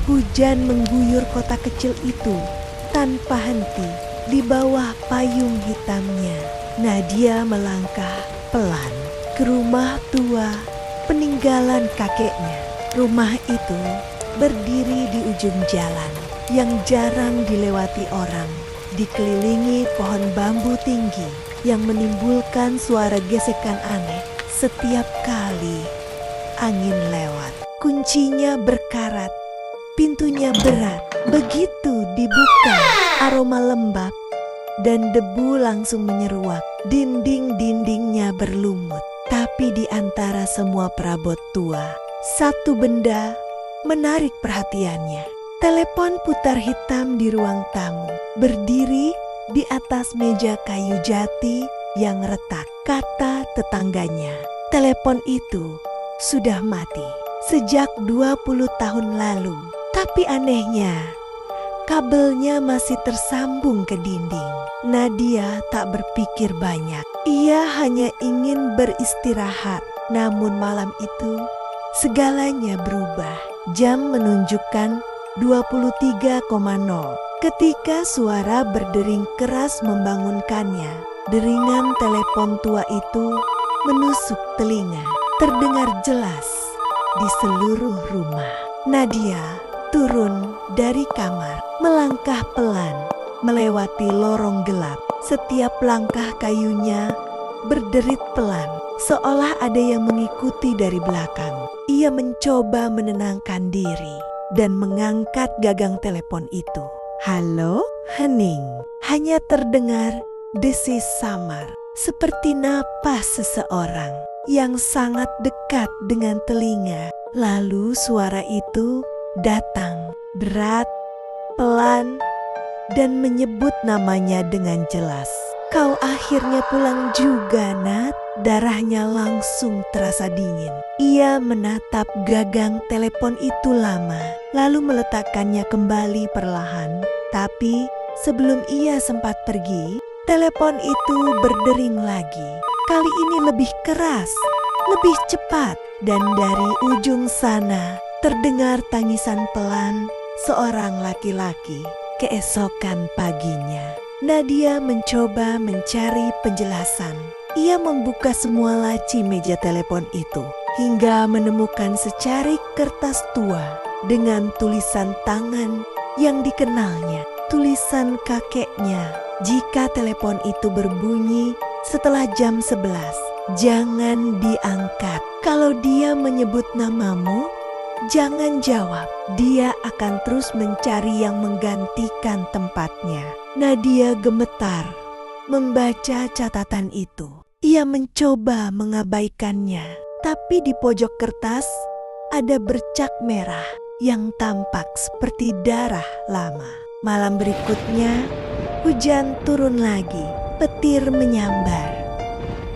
Hujan mengguyur kota kecil itu tanpa henti di bawah payung hitamnya. Nadia melangkah pelan ke rumah tua peninggalan kakeknya. Rumah itu berdiri di ujung jalan yang jarang dilewati orang, dikelilingi pohon bambu tinggi yang menimbulkan suara gesekan aneh setiap kali angin lewat. Kuncinya berkarat, pintunya berat. Begitu dibuka, aroma lembab dan debu langsung menyeruak. Dinding-dindingnya berlumut. Tapi di antara semua perabot tua, satu benda menarik perhatiannya. Telepon putar hitam di ruang tamu, berdiri di atas meja kayu jati yang retak. Kata tetangganya, telepon itu sudah mati sejak 20 tahun lalu. Tapi anehnya, kabelnya masih tersambung ke dinding. Nadia tak berpikir banyak. Ia hanya ingin beristirahat. Namun malam itu, segalanya berubah. Jam menunjukkan 23.00 ketika suara berdering keras membangunkannya. Deringan telepon tua itu menusuk telinga, terdengar jelas di seluruh rumah. Nadia turun dari kamar, melangkah pelan melewati lorong gelap. Setiap langkah kayunya berderit pelan, seolah ada yang mengikuti dari belakang. Ia mencoba menenangkan diri dan mengangkat gagang telepon itu. Halo, hening. Hanya terdengar desis samar, seperti napas seseorang yang sangat dekat dengan telinga. Lalu suara itu datang, berat, pelan, dan menyebut namanya dengan jelas. Kau akhirnya pulang juga, Nat. Darahnya langsung terasa dingin. Ia menatap gagang telepon itu lama, lalu meletakkannya kembali perlahan. Tapi sebelum ia sempat pergi, telepon itu berdering lagi. Kali ini lebih keras, lebih cepat, dan dari ujung sana terdengar tangisan pelan seorang laki-laki. Keesokan paginya, Nadia mencoba mencari penjelasan. Ia membuka semua laci meja telepon itu hingga menemukan secarik kertas tua dengan tulisan tangan yang dikenalnya, tulisan kakeknya. Jika telepon itu berbunyi setelah jam 11, jangan diangkat. Kalau dia menyebut namamu, jangan jawab. Dia akan terus mencari yang menggantikan tempatnya. Nadia gemetar membaca catatan itu. Ia mencoba mengabaikannya, tapi di pojok kertas ada bercak merah yang tampak seperti darah lama. Malam berikutnya, hujan turun lagi. Petir menyambar.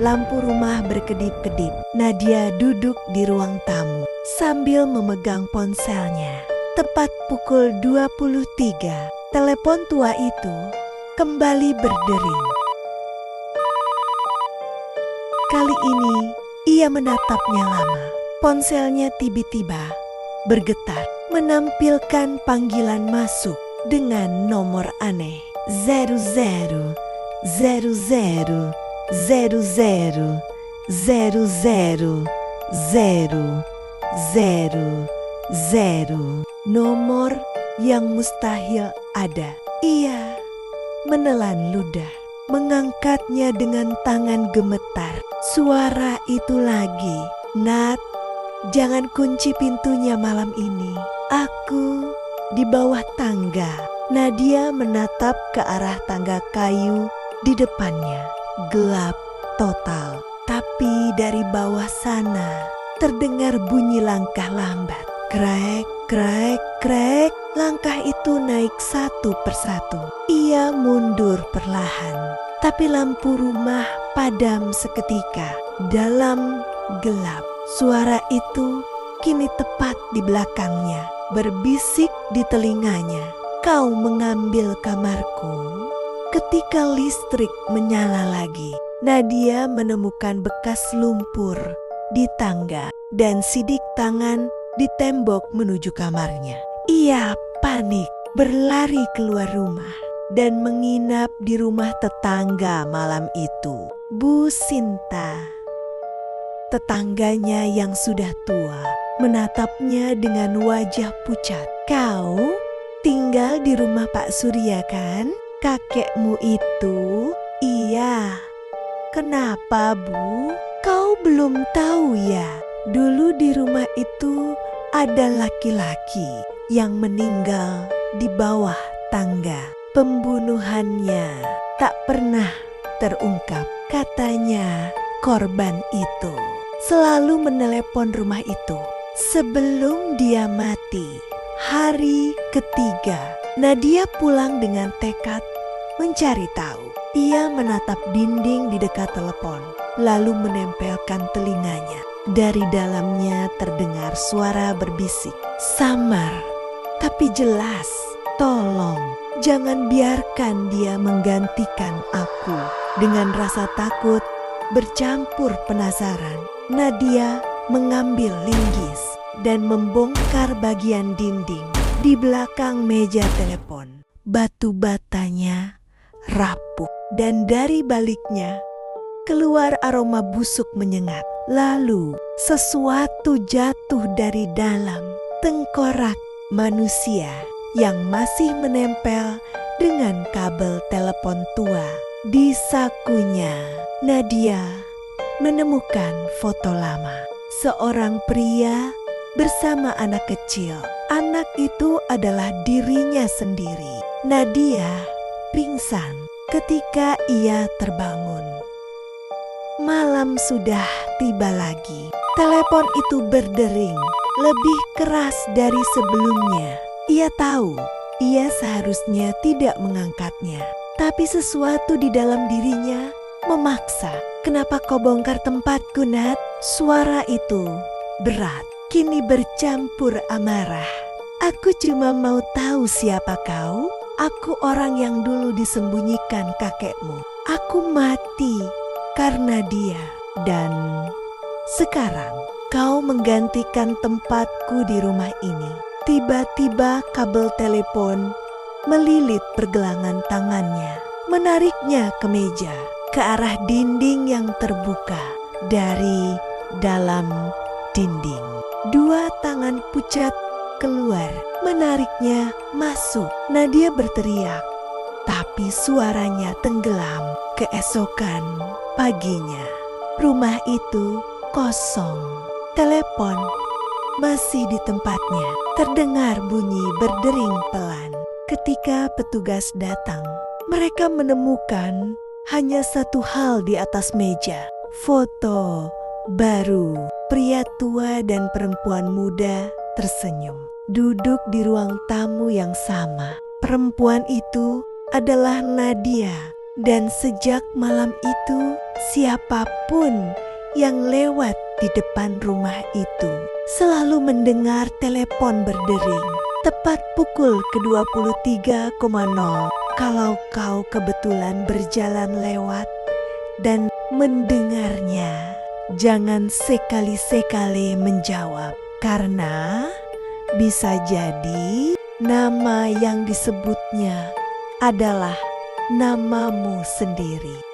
Lampu rumah berkedip-kedip. Nadia duduk di ruang tamu sambil memegang ponselnya. Tepat pukul 23, telepon tua itu kembali berdering. Kali ini ia menatapnya lama. Ponselnya tiba-tiba bergetar, menampilkan panggilan masuk dengan nomor aneh. 00 00 00 00 0. Nomor yang mustahil ada. Ia menelan ludah, mengangkatnya dengan tangan gemetar. Suara itu lagi. Nat, jangan kunci pintunya malam ini. Aku di bawah tangga. Nadia menatap ke arah tangga kayu di depannya. Gelap total. Tapi dari bawah sana terdengar bunyi langkah lambat. Krek, krek, krek. Langkah itu naik satu persatu. Ia mundur perlahan. Tapi lampu rumah padam seketika. Dalam gelap, suara itu kini tepat di belakangnya. Berbisik di telinganya. Kau mengambil kamarku? Ketika listrik menyala lagi, Nadia menemukan bekas lumpur di tangga dan sidik tangan di tembok menuju kamarnya. Ia panik, berlari keluar rumah dan menginap di rumah tetangga malam itu. Bu Sinta, tetangganya yang sudah tua, menatapnya dengan wajah pucat. "Kau tinggal di rumah Pak Surya kan? Kakekmu itu?" "Iya." "Kenapa, Bu? Kau belum tahu ya? Dulu di rumah itu ada laki-laki yang meninggal di bawah tangga. Pembunuhannya tak pernah terungkap. Katanya korban itu selalu menelepon rumah itu sebelum dia mati. Hari ketiga, Nadia pulang dengan tekad mencari tahu. Ia menatap dinding di dekat telepon, lalu menempelkan telinganya. Dari dalamnya terdengar suara berbisik, samar tapi jelas. "Tolong, jangan biarkan dia menggantikan aku." Dengan rasa takut bercampur penasaran, Nadia mengambil linggis dan membongkar bagian dinding di belakang meja telepon. Batu batanya rapuh dan dari baliknya keluar aroma busuk menyengat. Lalu sesuatu jatuh dari dalam tengkorak manusia yang masih menempel dengan kabel telepon tua. Di sakunya, Nadia menemukan foto lama. Seorang pria bersama anak kecil. Anak itu adalah dirinya sendiri. Nadia pingsan ketika ia terbangun. Malam sudah tiba lagi. Telepon itu berdering lebih keras dari sebelumnya. Ia tahu ia seharusnya tidak mengangkatnya, tapi sesuatu di dalam dirinya memaksa. "Kenapa kau bongkar tempatku, Nat?" Suara itu berat, kini bercampur amarah. "Aku cuma mau tahu siapa kau. Aku orang yang dulu disembunyikan kakekmu. Aku mati karena dia. Dan sekarang kau menggantikan tempatku di rumah ini." Tiba-tiba kabel telepon melilit pergelangan tangannya, menariknya ke meja, ke arah dinding yang terbuka. Dari dalam dinding, dua tangan pucat keluar, menariknya masuk. Nadia berteriak, tapi suaranya tenggelam. Keesokan paginya, rumah itu kosong. Telepon masih di tempatnya. Terdengar bunyi berdering pelan. Ketika petugas datang, mereka menemukan hanya satu hal di atas meja. Foto baru. Pria tua dan perempuan muda tersenyum, duduk di ruang tamu yang sama. Perempuan itu adalah Nadia. Dan sejak malam itu, siapapun yang lewat di depan rumah itu selalu mendengar telepon berdering tepat pukul ke-23.00. Kalau kau kebetulan berjalan lewat dan mendengarnya, jangan sekali-sekali menjawab, karena bisa jadi nama yang disebutnya adalah namamu sendiri.